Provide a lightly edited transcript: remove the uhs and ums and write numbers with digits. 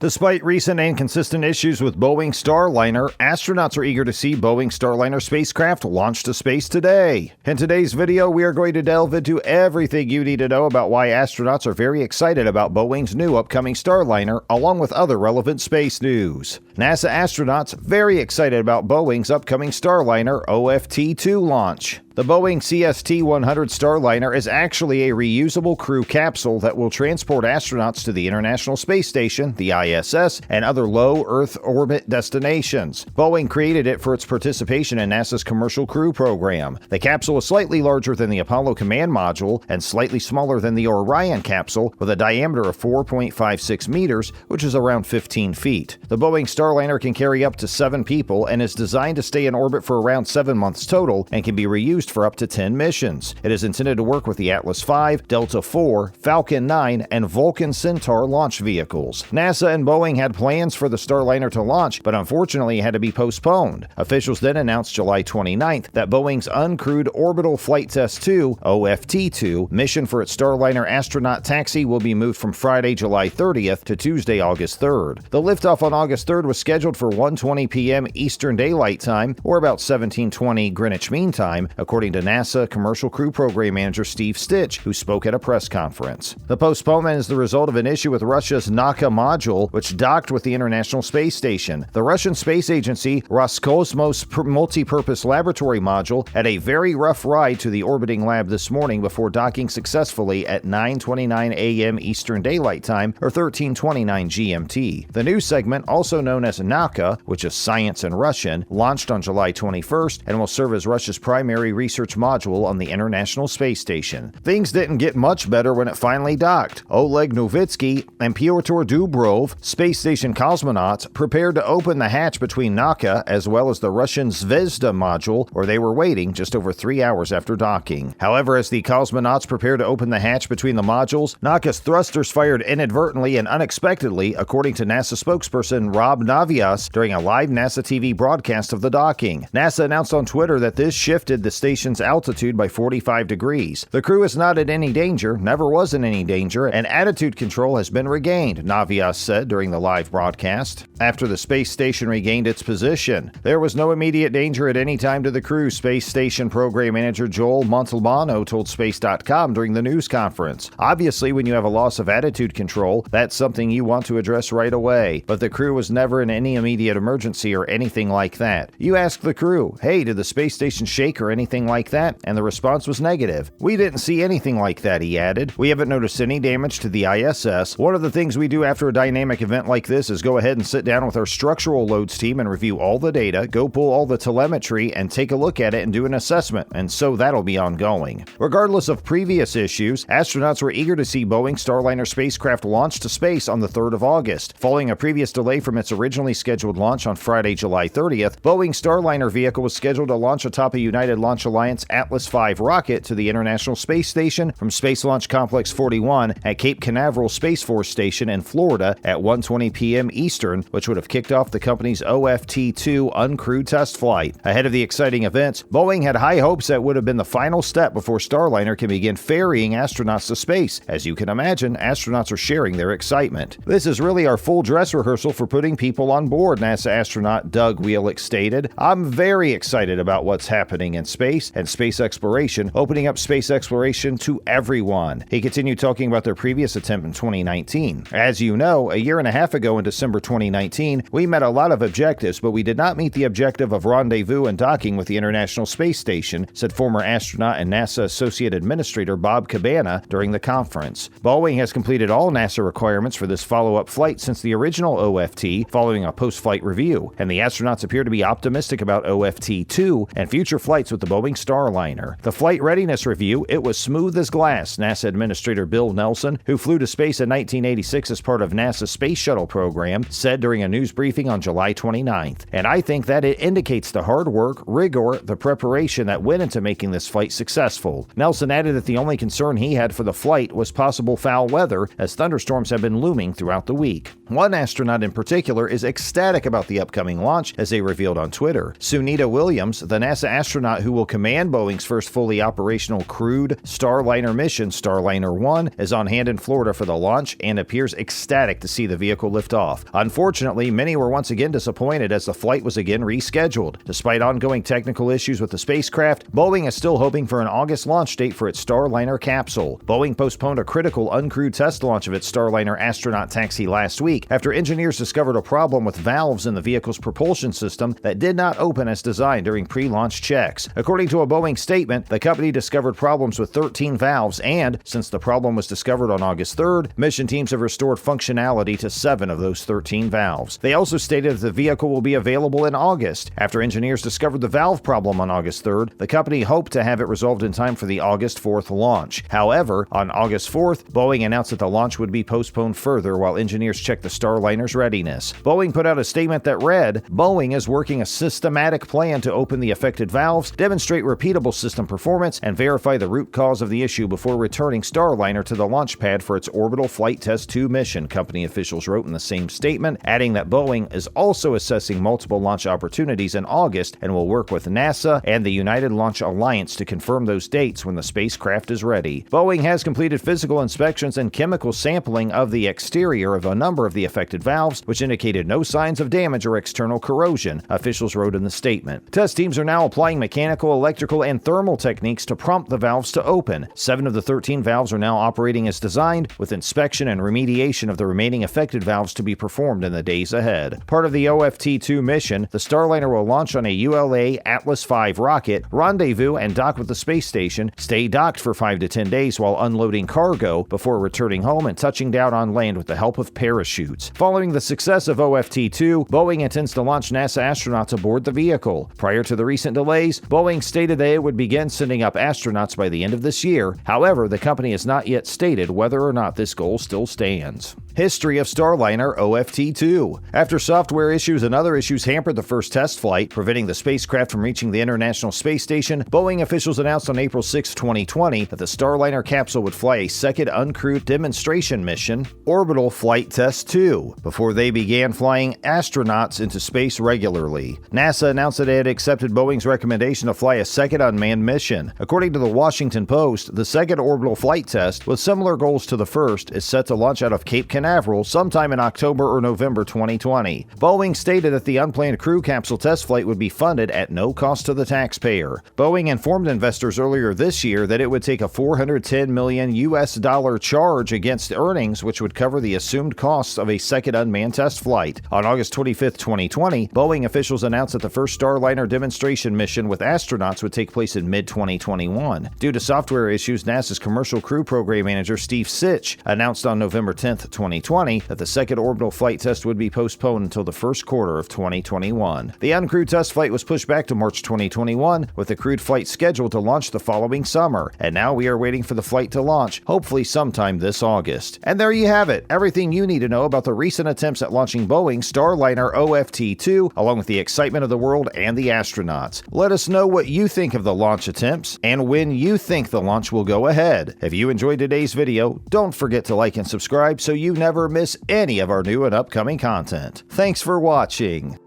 Despite recent inconsistent issues with Boeing Starliner, astronauts are eager to see Boeing Starliner spacecraft launch to space today. In today's video, we are going to delve into everything you need to know about why astronauts are very excited about Boeing's new upcoming Starliner, along with other relevant space news. NASA astronauts very excited about Boeing's upcoming Starliner OFT-2 launch. The Boeing CST-100 Starliner is actually a reusable crew capsule that will transport astronauts to the International Space Station, the ISS, and other low Earth orbit destinations. Boeing created it for its participation in NASA's Commercial Crew program. The capsule is slightly larger than the Apollo Command Module and slightly smaller than the Orion capsule, with a diameter of 4.56 meters, which is around 15 feet. The Boeing Starliner can carry up to 7 people and is designed to stay in orbit for around 7 months total and can be reused for up to 10 missions. It is intended to work with the Atlas V, Delta IV, Falcon 9, and Vulcan Centaur launch vehicles. NASA and Boeing had plans for the Starliner to launch, but unfortunately had to be postponed. Officials then announced July 29th that Boeing's Uncrewed Orbital Flight Test 2, OFT-2, mission for its Starliner astronaut taxi will be moved from Friday, July 30th to Tuesday, August 3rd. The liftoff on August 3rd was scheduled for 1:20 p.m. Eastern Daylight Time, or about 17:20 Greenwich Mean Time, according to NASA Commercial Crew Program Manager Steve Stich, who spoke at a press conference. The postponement is the result of an issue with Russia's Nauka module, which docked with the International Space Station. The Russian space agency Roscosmos multi-purpose laboratory module had a very rough ride to the orbiting lab this morning before docking successfully at 9:29 a.m. Eastern Daylight Time, or 13:29 GMT. The new segment, also known as Nauka, which is science in Russian, launched on July 21st and will serve as Russia's primary research module on the International Space Station. Things didn't get much better when it finally docked. Oleg Novitsky and Pyotr Dubrov, space station cosmonauts, prepared to open the hatch between Nauka as well as the Russian Zvezda module, where they were waiting just over 3 hours after docking. However, as the cosmonauts prepared to open the hatch between the modules, Nauka's thrusters fired inadvertently and unexpectedly, according to NASA spokesperson Rob Navias during a live NASA TV broadcast of the docking. NASA announced on Twitter that this shifted the station's altitude by 45 degrees. The crew is not in any danger, never was in any danger, and attitude control has been regained, Navias said during the live broadcast. After the space station regained its position, there was no immediate danger at any time to the crew, Space Station Program Manager Joel Montalbano told Space.com during the news conference. Obviously, when you have a loss of attitude control, that's something you want to address right away, but the crew was never in any immediate emergency or anything like that. You ask the crew, hey, did the space station shake or anything like that? And the response was negative. We didn't see anything like that, he added. We haven't noticed any damage to the ISS. One of the things we do after a dynamic event like this is go ahead and sit down with our structural loads team and review all the data, go pull all the telemetry, and take a look at it and do an assessment, and so that'll be ongoing. Regardless of previous issues, astronauts were eager to see Boeing Starliner spacecraft launch to space on the 3rd of August. Following a previous delay from its originally scheduled launch on Friday, July 30th, Boeing Starliner vehicle was scheduled to launch atop a United Launch Alliance Atlas V rocket to the International Space Station from Space Launch Complex 41 at Cape Canaveral Space Force Station in Florida at 1:20 p.m. Eastern, which would have kicked off the company's OFT-2 uncrewed test flight. Ahead of the exciting events, Boeing had high hopes that would have been the final step before Starliner can begin ferrying astronauts to space. As you can imagine, astronauts are sharing their excitement. This is really our full dress rehearsal for putting people on board, NASA astronaut Doug Wheelick stated. I'm very excited about what's happening in space and space exploration, opening up space exploration to everyone. He continued talking about their previous attempt in 2019. As you know, a year and a half ago in December 2019, we met a lot of objectives, but we did not meet the objective of rendezvous and docking with the International Space Station, said former astronaut and NASA Associate Administrator Bob Cabana during the conference. Boeing has completed all NASA requirements for this follow-up flight since the original OFT, following a post-flight review, and the astronauts appear to be optimistic about OFT-2 and future flights with the Boeing Starliner. The flight readiness review, it was smooth as glass, NASA Administrator Bill Nelson, who flew to space in 1986 as part of NASA's Space Shuttle program, said during a news briefing on July 29th. And I think that it indicates the hard work, rigor, the preparation that went into making this flight successful. Nelson added that the only concern he had for the flight was possible foul weather, as thunderstorms have been looming throughout the week. One astronaut in particular is ecstatic about the upcoming launch, as they revealed on Twitter. Sunita Williams, the NASA astronaut who will Command, Boeing's first fully operational crewed Starliner mission, Starliner 1, is on hand in Florida for the launch and appears ecstatic to see the vehicle lift off. Unfortunately, many were once again disappointed as the flight was again rescheduled. Despite ongoing technical issues with the spacecraft, Boeing is still hoping for an August launch date for its Starliner capsule. Boeing postponed a critical uncrewed test launch of its Starliner astronaut taxi last week after engineers discovered a problem with valves in the vehicle's propulsion system that did not open as designed during pre-launch checks. According to a Boeing statement, the company discovered problems with 13 valves and, since the problem was discovered on August 3rd, mission teams have restored functionality to 7 of those 13 valves. They also stated that the vehicle will be available in August. After engineers discovered the valve problem on August 3rd, the company hoped to have it resolved in time for the August 4th launch. However, on August 4th, Boeing announced that the launch would be postponed further while engineers checked the Starliner's readiness. Boeing put out a statement that read, "Boeing is working a systematic plan to open the affected valves, demonstrate repeatable system performance, and verify the root cause of the issue before returning Starliner to the launch pad for its Orbital Flight Test 2 mission," company officials wrote in the same statement, adding that Boeing is also assessing multiple launch opportunities in August and will work with NASA and the United Launch Alliance to confirm those dates when the spacecraft is ready. Boeing has completed physical inspections and chemical sampling of the exterior of a number of the affected valves, which indicated no signs of damage or external corrosion, officials wrote in the statement. Test teams are now applying mechanical, electrical, and thermal techniques to prompt the valves to open. 7 of the 13 valves are now operating as designed, with inspection and remediation of the remaining affected valves to be performed in the days ahead. Part of the OFT-2 mission, the Starliner will launch on a ULA Atlas V rocket, rendezvous and dock with the space station, stay docked for 5 to 10 days while unloading cargo before returning home and touching down on land with the help of parachutes. Following the success of OFT-2, Boeing intends to launch NASA astronauts aboard the vehicle. Prior to the recent delays, Boeing stated that it would begin sending up astronauts by the end of this year. However, the company has not yet stated whether or not this goal still stands. History of Starliner OFT-2. After software issues and other issues hampered the first test flight, preventing the spacecraft from reaching the International Space Station, Boeing officials announced on April 6, 2020 that the Starliner capsule would fly a second uncrewed demonstration mission, Orbital Flight Test 2, before they began flying astronauts into space regularly. NASA announced that it had accepted Boeing's recommendation to fly a second unmanned mission. According to the Washington Post, the second orbital flight test, with similar goals to the first, is set to launch out of Cape Canaveral sometime in October or November 2020. Boeing stated that the unplanned crew capsule test flight would be funded at no cost to the taxpayer. Boeing informed investors earlier this year that it would take a $410 million charge against earnings, which would cover the assumed costs of a second unmanned test flight. On August 25, 2020, Boeing officials announced that the first Starliner demonstration mission with astronauts would take place in mid-2021. Due to software issues, NASA's Commercial Crew Program Manager Steve Sitch announced on November 10, 2020 that the second orbital flight test would be postponed until the first quarter of 2021. The uncrewed test flight was pushed back to March 2021, with the crewed flight scheduled to launch the following summer, and now we are waiting for the flight to launch, hopefully sometime this August. And there you have it, everything you need to know about the recent attempts at launching Boeing Starliner OFT-2, along with the excitement of the world and the astronauts. Let us know what you think of the launch attempts, and when you think the launch will go ahead. If you enjoyed today's video, don't forget to like and subscribe so you never miss any of our new and upcoming content. Thanks for watching.